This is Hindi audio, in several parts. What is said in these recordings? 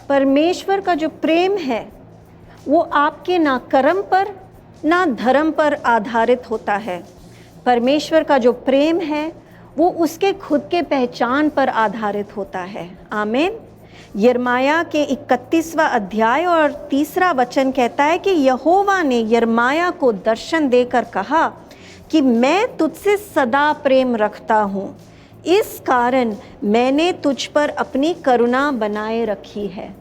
परमेश्वर का जो प्रेम है वो आपके ना कर्म पर ना धर्म पर आधारित होता है। परमेश्वर का जो प्रेम है वो उसके खुद के पहचान पर आधारित होता है। आमीन। यिर्मयाह के 31वां अध्याय और 3 वचन कहता है कि यहोवा ने यिर्मयाह को दर्शन देकर कहा कि मैं तुझसे सदा प्रेम रखता हूँ, इस कारण मैंने तुझ पर अपनी करुणा बनाए रखी है।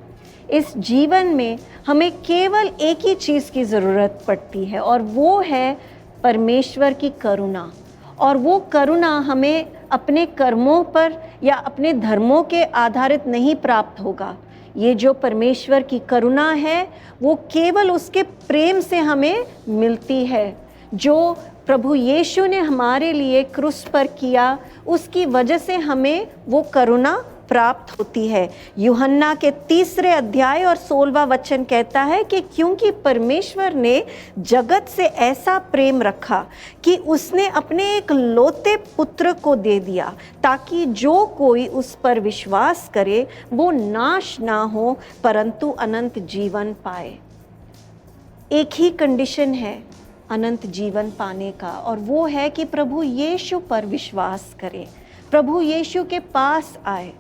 इस जीवन में हमें केवल एक ही चीज़ की ज़रूरत पड़ती है और वो है परमेश्वर की करुणा। और वो करुणा हमें अपने कर्मों पर या अपने धर्मों के आधारित नहीं प्राप्त होगा। ये जो परमेश्वर की करुणा है वो केवल उसके प्रेम से हमें मिलती है, जो प्रभु यीशु ने हमारे लिए क्रूस पर किया, उसकी वजह से हमें वो करुणा प्राप्त होती है। यूहन्ना के 3 अध्याय और 16वां वचन कहता है कि क्योंकि परमेश्वर ने जगत से ऐसा प्रेम रखा कि उसने अपने एक लौते पुत्र को दे दिया, ताकि जो कोई उस पर विश्वास करे वो नाश ना हो परंतु अनंत जीवन पाए। एक ही कंडीशन है अनंत जीवन पाने का, और वो है कि प्रभु यीशु पर विश्वास करें, प्रभु यीशु के पास आए।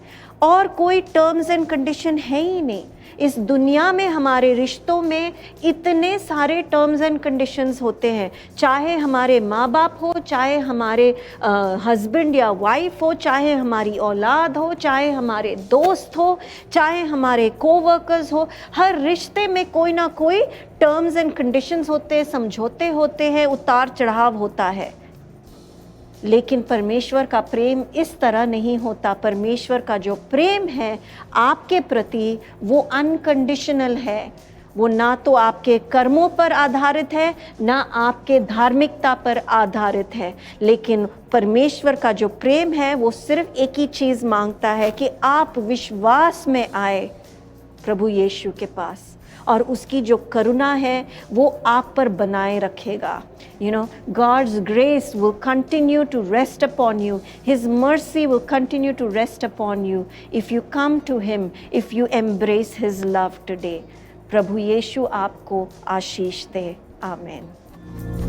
और कोई टर्म्स एंड कंडीशन है ही नहीं। इस दुनिया में हमारे रिश्तों में इतने सारे टर्म्स एंड कंडीशंस होते हैं, चाहे हमारे माँ बाप हो, चाहे हमारे हस्बैंड या वाइफ हो, चाहे हमारी औलाद हो, चाहे हमारे दोस्त हो, चाहे हमारे कोवर्कर्स हो। हर रिश्ते में कोई ना कोई टर्म्स एंड कंडीशंस होते हैं, समझौते होते हैं, उतार चढ़ाव होता है। लेकिन परमेश्वर का प्रेम इस तरह नहीं होता। परमेश्वर का जो प्रेम है आपके प्रति वो अनकंडीशनल है। वो ना तो आपके कर्मों पर आधारित है, ना आपके धार्मिकता पर आधारित है। लेकिन परमेश्वर का जो प्रेम है वो सिर्फ एक ही चीज़ मांगता है कि आप विश्वास में आए प्रभु यीशु के पास, और उसकी जो करुणा है वो आप पर बनाए रखेगा। God's grace will continue to rest upon you. His mercy will continue to rest upon you if you come to Him, if you embrace His love today. प्रभु यीशु आपको आशीष दे। आमीन।